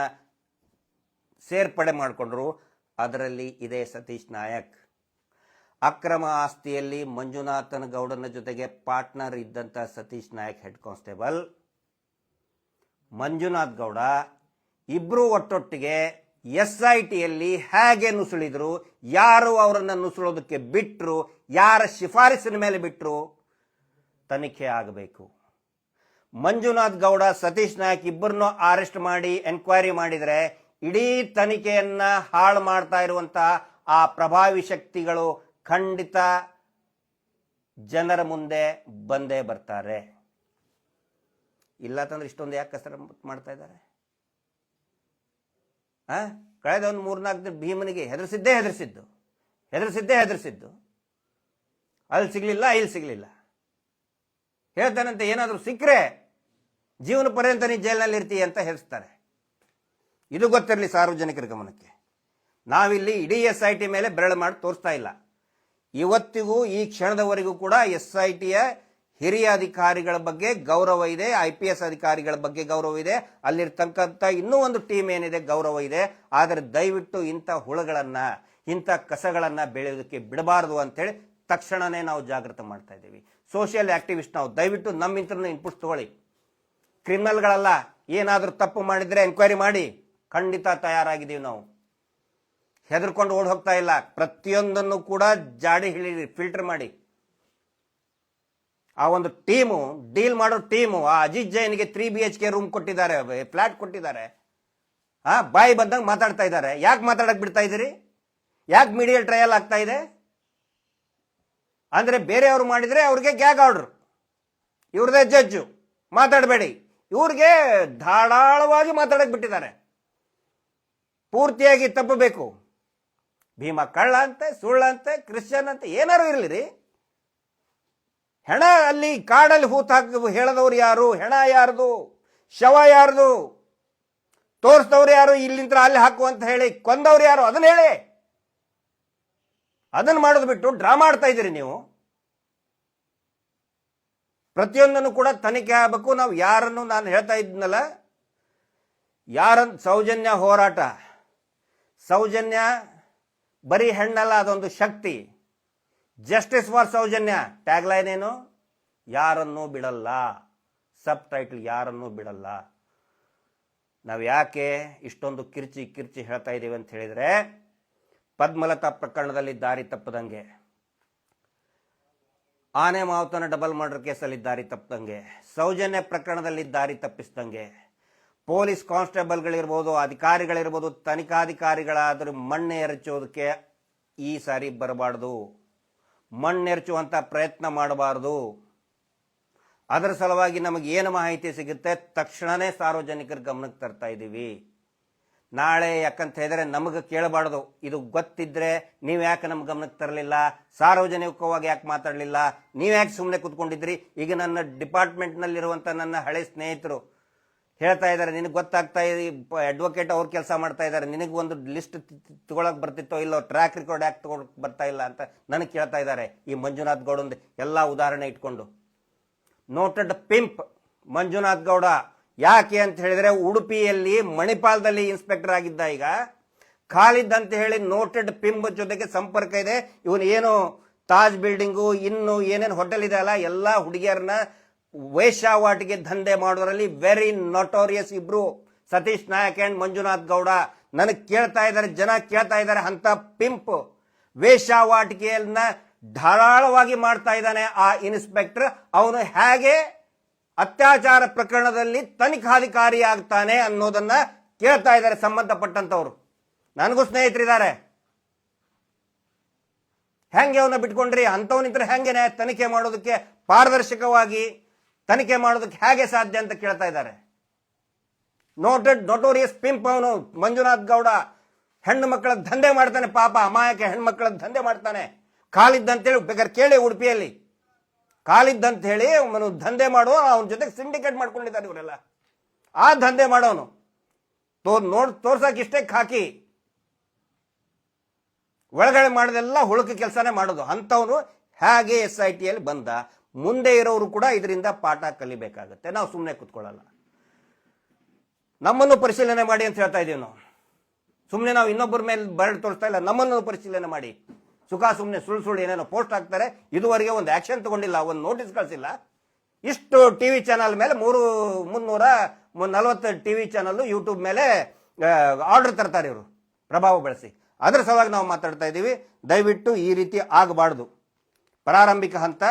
ಸೇರ್ಪಡೆ ಮಾಡಿಕೊಂಡ್ರು, ಅದರಲ್ಲಿ ಇದೇ ಸತೀಶ್ ನಾಯಕ್. ಅಕ್ರಮ ಆಸ್ತಿಯಲ್ಲಿ ಮಂಜುನಾಥನ ಗೌಡನ ಜೊತೆಗೆ ಪಾರ್ಟ್ನರ್ ಇದ್ದಂಥ ಸತೀಶ್ ನಾಯಕ್ ಹೆಡ್ ಕಾನ್ಸ್ಟೇಬಲ್, ಮಂಜುನಾಥ್ ಗೌಡ, ಇಬ್ರು ಒಟ್ಟೊಟ್ಟಿಗೆ SITಯಲ್ಲಿ ಹೇಗೆ ನುಸುಳಿದ್ರು, ಯಾರು ಅವರನ್ನು ನುಸುಳೋದಕ್ಕೆ ಬಿಟ್ಟರು, ಯಾರ ಶಿಫಾರಸಿನ ಮೇಲೆ ಬಿಟ್ಟರು, ತನಿಖೆ ಆಗಬೇಕು. ಮಂಜುನಾಥ್ ಗೌಡ, ಸತೀಶ್ ನಾಯಕ್ ಇಬ್ಬರನ್ನು ಅರೆಸ್ಟ್ ಮಾಡಿ ಎನ್ಕ್ವೈರಿ ಮಾಡಿದರೆ ಇಡೀ ತನಿಖೆಯನ್ನ ಹಾಳು ಮಾಡ್ತಾ ಇರುವಂತಹ ಆ ಪ್ರಭಾವಿ ಶಕ್ತಿಗಳು ಖಂಡಿತ ಜನರ ಮುಂದೆ ಬಂದೇ ಬರ್ತಾರೆ. ಇಲ್ಲ ತಂದ್ರೆ ಇಷ್ಟೊಂದು ಯಾಕೆ ಕಸರ ಮಾಡ್ತಾ ಇದ್ದಾರೆ? ಕಳೆದ ಒಂದು 3-4 ದಿನ ಭೀಮನಿಗೆ ಹೆದರಿಸಿದ್ದೇ ಹೆದರಿಸಿದ್ದು. ಅಲ್ಲಿ ಸಿಗ್ಲಿಲ್ಲ, ಇಲ್ಲಿ ಸಿಗ್ಲಿಲ್ಲ. ಹೇಳ್ತಾನಂತೆ ಏನಾದರೂ ಸಿಕ್ಕರೆ ಜೀವನ ಪರ್ಯಂತ ನೀ ಜೈಲಿನಲ್ಲಿ ಇರ್ತೀಯ ಅಂತ ಹೆದರ್ಸ್ತಾರೆ. ಇದು ಗೊತ್ತಿರಲಿ ಸಾರ್ವಜನಿಕರ ಗಮನಕ್ಕೆ. ನಾವಿಲ್ಲಿ ಇಡೀ SIT ಮೇಲೆ ಬೆರಳು ಮಾಡಿ ತೋರಿಸ್ತಾ ಇಲ್ಲ. ಇವತ್ತಿಗೂ ಈ ಕ್ಷಣದವರೆಗೂ ಕೂಡ SITಯ ಹಿರಿಯ ಅಧಿಕಾರಿಗಳ ಬಗ್ಗೆ ಗೌರವ ಇದೆ, IPS ಅಧಿಕಾರಿಗಳ ಬಗ್ಗೆ ಗೌರವ ಇದೆ, ಅಲ್ಲಿರ್ತಕ್ಕಂಥ ಇನ್ನೂ ಒಂದು ಟೀಮ್ ಏನಿದೆ ಗೌರವ ಇದೆ. ಆದರೆ ದಯವಿಟ್ಟು ಇಂಥ ಹುಳುಗಳನ್ನ, ಇಂಥ ಕಸಗಳನ್ನ ಬೆಳೆಯೋದಕ್ಕೆ ಬಿಡಬಾರದು ಅಂತೇಳಿ ತಕ್ಷಣನೇ ನಾವು ಜಾಗೃತ ಮಾಡ್ತಾ ಇದ್ದೀವಿ. ಸೋಷಿಯಲ್ ಆಕ್ಟಿವಿಸ್ಟ್ ನಾವು ದಯವಿಟ್ಟು ನಮ್ಮಿಂತ ಇನ್ಪುಟ್ಸ್ ತಗೊಳ್ಳಿ. ಕ್ರಿಮಿನಲ್ಗಳಲ್ಲ, ಏನಾದರೂ ತಪ್ಪು ಮಾಡಿದ್ರೆ ಎನ್ಕ್ವೈರಿ ಮಾಡಿ, ಖಂಡಿತ ತಯಾರಾಗಿದ್ದೀವಿ ನಾವು. ಹೆದರ್ಕೊಂಡು ಓಡ್ ಹೋಗ್ತಾ ಇಲ್ಲ. ಪ್ರತಿಯೊಂದನ್ನು ಕೂಡ ಜಾಡಿ ಹಿಡಿದು ಫಿಲ್ಟರ್ ಮಾಡಿ. ಆ ಒಂದು ಟೀಮು, ಡೀಲ್ ಮಾಡೋ ಟೀಮು, ಆ ಅಜಿತ್ ಜೈನ್ಗೆ 3 BHK ರೂಮ್ ಕೊಟ್ಟಿದ್ದಾರೆ, ಫ್ಲಾಟ್ ಕೊಟ್ಟಿದ್ದಾರೆ. ಬಾಯಿ ಬಂದಂಗೆ ಮಾತಾಡ್ತಾ ಇದ್ದಾರೆ. ಯಾಕೆ ಮಾತಾಡಕ್ ಬಿಡ್ತಾ ಇದ್ದೀರಿ? ಯಾಕೆ ಮೀಡಿಯಲ್ ಟ್ರಯಲ್ ಆಗ್ತಾ ಇದೆ? ಅಂದ್ರೆ ಬೇರೆಯವರು ಮಾಡಿದ್ರೆ ಅವ್ರಿಗೆ ಗ್ಯಾಗ್ ಆರ್ಡರ್, ಇವ್ರದೇ ಜಡ್ಜು, ಮಾತಾಡಬೇಡಿ. ಇವ್ರಿಗೆ ಧಾರಾಳವಾಗಿ ಮಾತಾಡಕ್ ಬಿಟ್ಟಿದ್ದಾರೆ. ಪೂರ್ತಿಯಾಗಿ ತಪ್ಪಬೇಕು. ಭೀಮ ಕಳ್ಳ ಅಂತೆ, ಸುಳ್ಳಂತೆ, ಕ್ರಿಶ್ಚಿಯನ್ ಅಂತ ಏನಾರು ಇರಲಿರಿ, ಹೆಣ ಅಲ್ಲಿ ಕಾಡಲ್ಲಿ ಹೂತ್ ಹಾಕಿ ಹೇಳದವ್ರು ಯಾರು? ಹೆಣ ಯಾರ್ದು? ಶವ ಯಾರ್ದು? ತೋರಿಸಿದವ್ರು ಯಾರು? ಇಲ್ಲಿಂದ ಅಲ್ಲಿ ಹಾಕು ಅಂತ ಹೇಳಿ ಕೊಂದವ್ರು ಯಾರು? ಅದನ್ನ ಹೇಳಿ. ಅದನ್ನ ಮಾಡೋದು ಬಿಟ್ಟು ಡ್ರಾಮಾ ಆಡ್ತಾ ಇದ್ದೀರಿ ನೀವು. ಪ್ರತಿಯೊಂದನ್ನು ಕೂಡ ತನಿಖೆ ಆಗಬೇಕು. ನಾವು ಯಾರನ್ನು, ನಾನು ಹೇಳ್ತಾ ಇದ್ನಲ್ಲ, ಸೌಜನ್ಯ ಹೋರಾಟ, ಸೌಜನ್ಯ ಬರೀ ಹೆಣ್ಣಲ್ಲ, ಅದೊಂದು ಶಕ್ತಿ. ಜಸ್ಟಿಸ್ ಫಾರ್ ಸೌಜನ್ಯ ಟ್ಯಾಗ್ಲೈನ್ ಏನು? ಯಾರನ್ನೂ ಬಿಡಲ್ಲ. ಸಬ್ ಟೈಟಲ್, ಯಾರನ್ನೂ ಬಿಡಲ್ಲ. ನಾವು ಯಾಕೆ ಇಷ್ಟೊಂದು ಕಿರ್ಚಿ ಹೇಳ್ತಾ ಇದ್ದೀವಿ ಅಂತ ಹೇಳಿದ್ರೆ, ಪದ್ಮಲತಾ ಪ್ರಕರಣದಲ್ಲಿ ದಾರಿ ತಪ್ಪದಂಗೆ, ಆನೆ ಮಾವುತನ ಡಬಲ್ ಮರ್ಡರ್ ಕೇಸಲ್ಲಿ ದಾರಿ ತಪ್ಪದಂಗೆ, ಸೌಜನ್ಯ ಪ್ರಕರಣದಲ್ಲಿ ದಾರಿ ತಪ್ಪಿಸ್ದಂಗೆ, ಪೊಲೀಸ್ ಕಾನ್ಸ್ಟೇಬಲ್ಗಳಿರ್ಬೋದು, ಅಧಿಕಾರಿಗಳಿರ್ಬೋದು, ತನಿಖಾಧಿಕಾರಿಗಳಾದರೂ ಮಣ್ಣೆರಚೋದಕ್ಕೆ ಈ ಸಾರಿ ಬರಬಾರ್ದು. ಮಣ್ಣೆರಚುವಂಥ ಪ್ರಯತ್ನ ಮಾಡಬಾರ್ದು. ಅದರ ಸಲುವಾಗಿ ನಮಗೆ ಏನು ಮಾಹಿತಿ ಸಿಗುತ್ತೆ ತಕ್ಷಣವೇ ಸಾರ್ವಜನಿಕರ ಗಮನಕ್ಕೆ ತರ್ತಾ ಇದ್ದೀವಿ. ನಾಳೆ ಯಾಕಂತ ಹೇಳಿದ್ರೆ ನಮಗೆ ಕೇಳಬಾರ್ದು. ಇದು ಗೊತ್ತಿದ್ರೆ ನೀವು ಯಾಕೆ ನಮ್ಮ ಗಮನಕ್ಕೆ ತರಲಿಲ್ಲ, ಸಾರ್ವಜನಿಕವಾಗಿ ಯಾಕೆ ಮಾತಾಡಲಿಲ್ಲ, ನೀವು ಯಾಕೆ ಸುಮ್ಮನೆ ಕೂತ್ಕೊಂಡಿದ್ರಿ. ಈಗ ನನ್ನ ಡಿಪಾರ್ಟ್ಮೆಂಟ್ನಲ್ಲಿರುವಂಥ ನನ್ನ ಹಳೆ ಸ್ನೇಹಿತರು ಹೇಳ್ತಾ ಇದ್ದಾರೆ, ನಿನಗೆ ಗೊತ್ತಾಗ್ತಾ ಇದೆ, ಅಡ್ವೊಕೇಟ್ ಅವ್ರು ಕೆಲಸ ಮಾಡ್ತಾ ಇದ್ದಾರೆ, ನಿನಗೆ ಒಂದು ಲಿಸ್ಟ್ ತಗೊಳಕ್ ಬರ್ತಿತ್ತೋ ಇಲ್ಲೋ, ಟ್ರ್ಯಾಕ್ ರೆಕಾರ್ಡ್ ಯಾಕೆ ತಗೊಳಕ್ ಬರ್ತಾ ಇಲ್ಲ ಅಂತ ನನಗೆ ಕೇಳ್ತಾ ಇದ್ದಾರೆ. ಈ ಮಂಜುನಾಥ್ ಗೌಡಂದು ಎಲ್ಲ ಉದಾಹರಣೆ ಇಟ್ಕೊಂಡು. ನೋಟೆಡ್ ಪಿಂಪ್ ಮಂಜುನಾಥ್ ಗೌಡ ಯಾಕೆ ಅಂತ ಹೇಳಿದ್ರೆ ಉಡುಪಿಯಲ್ಲಿ ಮಣಿಪಾಲದಲ್ಲಿ ಇನ್ಸ್ಪೆಕ್ಟರ್ ಆಗಿದ್ದ, ಈಗ ಖಾಲಿದ್ ಅಂತ ಹೇಳಿ ನೋಟೆಡ್ ಪಿಂಪ್ ಜೊತೆಗೆ ಸಂಪರ್ಕ ಇದೆ. ಇವನು ಏನು ತಾಜ್ ಬಿಲ್ಡಿಂಗು ಇನ್ನು ಏನೇನು ಹೋಟೆಲ್ ಇದೆ ಅಲ್ಲ, ಎಲ್ಲ ಹುಡುಗಿಯರನ್ನ ವೇಶ್ಯಾವಾಟಿಗೆ ದಂಧೆ ಮಾಡೋದ್ರಲ್ಲಿ ವೆರಿ ನೊಟೋರಿಯಸ್ ಇಬ್ರು, ಸತೀಶ್ ನಾಯಕ್ ಅಂಡ್ ಮಂಜುನಾಥ್ ಗೌಡ. ನನಗೆ ಕೇಳ್ತಾ ಇದ್ದಾರೆ, ಜನ ಕೇಳ್ತಾ ಇದ್ದಾರೆ, ಅಂತ ಪಿಂಪ್ ವೇಶ್ಯಾವಾಟಿಕೆಯನ್ನ ಧಾರಾಳವಾಗಿ ಮಾಡ್ತಾ ಇದ್ದಾನೆ ಆ ಇನ್ಸ್ಪೆಕ್ಟರ್. ಅವನು ಹೇಗೆ ಅತ್ಯಾಚಾರ ಪ್ರಕರಣದಲ್ಲಿ ತನಿಖಾಧಿಕಾರಿ ಆಗ್ತಾನೆ ಅನ್ನೋದನ್ನ ಕೇಳ್ತಾ ಇದ್ದಾರೆ ಸಂಬಂಧಪಟ್ಟಂತವ್ರು. ನನಗೂ ಸ್ನೇಹಿತರಿದ್ದಾರೆ. ಹೆಂಗೆ ಅವನ್ನ ಬಿಟ್ಕೊಂಡ್ರಿ, ಅಂತವನಿದ್ರೆ ಹೆಂಗೆ ತನಿಖೆ ಮಾಡೋದಕ್ಕೆ, ಪಾರದರ್ಶಕವಾಗಿ ತನಿಖೆ ಮಾಡೋದಕ್ಕೆ ಹೇಗೆ ಸಾಧ್ಯ ಅಂತ ಕೇಳ್ತಾ ಇದ್ದಾರೆ. ನೊಟೋರಿಯಸ್ ಪಿಂಪ್ ಅವನು ಮಂಜುನಾಥ್ ಗೌಡ. ಹೆಣ್ಣು ಮಕ್ಕಳ ದಂಧೆ ಮಾಡ್ತಾನೆ, ಪಾಪ ಅಮಾಯಕ ಹೆಣ್ಮಕ್ಳ ದಂಧೆ ಮಾಡ್ತಾನೆ. ಖಾಲಿದ್ ಅಂತೇಳಿ ಬೇಕಾದ್ರೆ ಕೇಳಿ, ಉಡುಪಿಯಲ್ಲಿ ಖಾಲಿದ್ ಅಂತ ಹೇಳಿ ಅವನು ದಂಧೆ ಮಾಡೋ, ಅವನ ಜೊತೆಗೆ ಸಿಂಡಿಕೇಟ್ ಮಾಡ್ಕೊಂಡಿದ್ದಾರೆ ಇವರೆಲ್ಲ. ಆ ದಂಧೆ ಮಾಡೋನು ತೋರ್ಸಕ್ ಇಷ್ಟೇ ಖಾಕಿ, ಒಳಗಡೆ ಮಾಡೋದೆಲ್ಲ ಹುಳುಕ ಕೆಲಸನೇ ಮಾಡೋದು. ಅಂಥವನು ಹೇಗೆ SITಯಲ್ಲಿ ಬಂದ. ಮುಂದೆ ಇರೋರು ಕೂಡ ಇದರಿಂದ ಪಾಠ ಕಲಿಬೇಕಾಗತ್ತೆ. ನಾವು ಸುಮ್ಮನೆ ಕೂತ್ಕೊಳ್ಳಲ್ಲ. ನಮ್ಮನ್ನು ಪರಿಶೀಲನೆ ಮಾಡಿ ಅಂತ ಹೇಳ್ತಾ ಇದೀವಿ ನಾವು. ಸುಮ್ಮನೆ ನಾವು ಇನ್ನೊಬ್ಬರ ಮೇಲೆ ಬರಡು ತೋರಿಸ್ತಾ ಇಲ್ಲ, ನಮ್ಮನ್ನು ಪರಿಶೀಲನೆ ಮಾಡಿ. ಸುಮ್ಮನೆ ಸುಳ್ಳು ಏನೇನೋ ಪೋಸ್ಟ್ ಹಾಕ್ತಾರೆ. ಇದುವರೆಗೆ ಒಂದು ಆಕ್ಷನ್ ತಗೊಂಡಿಲ್ಲ, ಒಂದು ನೋಟಿಸ್ ಕಳಿಸಿಲ್ಲ. ಇಷ್ಟು ಟಿವಿ ಚಾನಲ್ ಮೇಲೆ 340 ಟಿವಿ ಚಾನಲ್ ಯೂಟ್ಯೂಬ್ ಮೇಲೆ ಆರ್ಡರ್ ತರ್ತಾರೆ ಇವರು ಪ್ರಭಾವ ಬಳಸಿ. ಅದರ ಸಲುವಾಗಿ ನಾವು ಮಾತಾಡ್ತಾ ಇದ್ದೀವಿ. ದಯವಿಟ್ಟು ಈ ರೀತಿ ಆಗಬಾರ್ದು. ಪ್ರಾರಂಭಿಕ ಹಂತ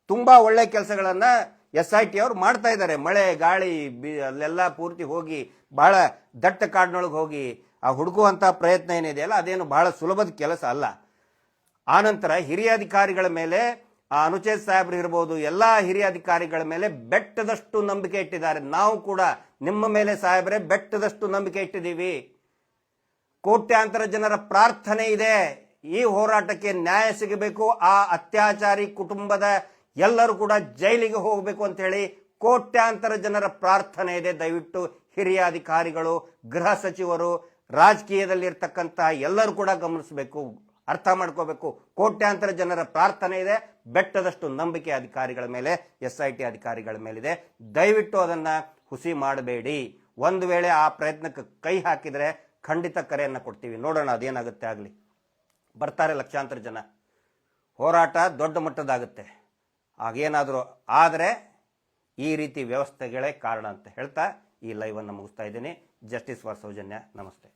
ತುಂಬಾ ಒಳ್ಳೆ ಕೆಲಸಗಳನ್ನ SIT ಅವರು ಮಾಡ್ತಾ ಇದ್ದಾರೆ. ಮಳೆ ಗಾಳಿ ಅಲ್ಲೆಲ್ಲ ಪೂರ್ತಿ ಹೋಗಿ ಬಹಳ ದಟ್ಟ ಕಾಡಿನೊಳಗೆ ಹೋಗಿ ಆ ಹುಡುಕುವಂತ ಪ್ರಯತ್ನ ಏನಿದೆಯಲ್ಲ, ಅದೇನು ಬಹಳ ಸುಲಭದ ಕೆಲಸ ಅಲ್ಲ. ಆನಂತರ ಹಿರಿಯ ಅಧಿಕಾರಿಗಳ ಮೇಲೆ ಅನುಚೇತ್ ಸಾಹೇಬ್ರು ಇರ್ಬೋದು, ಎಲ್ಲಾ ಹಿರಿಯ ಅಧಿಕಾರಿಗಳ ಮೇಲೆ ಬೆಟ್ಟದಷ್ಟು ನಂಬಿಕೆ ಇಟ್ಟಿದ್ದಾರೆ. ನಾವು ಕೂಡ ನಿಮ್ಮ ಮೇಲೆ ಸಾಹೇಬ್ರೆ ಬೆಟ್ಟದಷ್ಟು ನಂಬಿಕೆ ಇಟ್ಟಿದ್ದೀವಿ. ಕೋಟ್ಯಾಂತರ ಜನರ ಪ್ರಾರ್ಥನೆ ಇದೆ. ಈ ಹೋರಾಟಕ್ಕೆ ನ್ಯಾಯ ಸಿಗಬೇಕು. ಆ ಅತ್ಯಾಚಾರಿ ಕುಟುಂಬದ ಎಲ್ಲರೂ ಕೂಡ ಜೈಲಿಗೆ ಹೋಗಬೇಕು ಅಂತ ಹೇಳಿ ಕೋಟ್ಯಾಂತರ ಜನರ ಪ್ರಾರ್ಥನೆ ಇದೆ. ದಯವಿಟ್ಟು ಹಿರಿಯ ಅಧಿಕಾರಿಗಳು, ಗೃಹ ಸಚಿವರು, ರಾಜಕೀಯದಲ್ಲಿ ಇರ್ತಕ್ಕಂಥ ಎಲ್ಲರೂ ಕೂಡ ಗಮನಿಸಬೇಕು, ಅರ್ಥ ಮಾಡ್ಕೋಬೇಕು. ಕೋಟ್ಯಾಂತರ ಜನರ ಪ್ರಾರ್ಥನೆ ಇದೆ, ಬೆಟ್ಟದಷ್ಟು ನಂಬಿಕೆ ಅಧಿಕಾರಿಗಳ ಮೇಲೆ, SIT ಅಧಿಕಾರಿಗಳ ಮೇಲಿದೆ. ದಯವಿಟ್ಟು ಅದನ್ನ ಹುಸಿ ಮಾಡಬೇಡಿ. ಒಂದು ವೇಳೆ ಆ ಪ್ರಯತ್ನಕ್ಕೆ ಕೈ ಹಾಕಿದ್ರೆ ಖಂಡಿತ ಕರೆಯನ್ನ ಕೊಡ್ತೀವಿ. ನೋಡೋಣ ಅದೇನಾಗುತ್ತೆ. ಆಗಲಿ, ಬರ್ತಾರೆ ಲಕ್ಷಾಂತರ ಜನ, ಹೋರಾಟ ದೊಡ್ಡ ಮಟ್ಟದಾಗುತ್ತೆ. ಆಗೇನಾದರೂ ಆದರೆ ಈ ರೀತಿ ವ್ಯವಸ್ಥೆಗಳೇ ಕಾರಣ ಅಂತ ಹೇಳ್ತಾ ಈ ಲೈವ್ ಅನ್ನು ಮುಗಿಸ್ತಾ ಇದ್ದೀನಿ. Justice for Soujanya. ನಮಸ್ತೆ.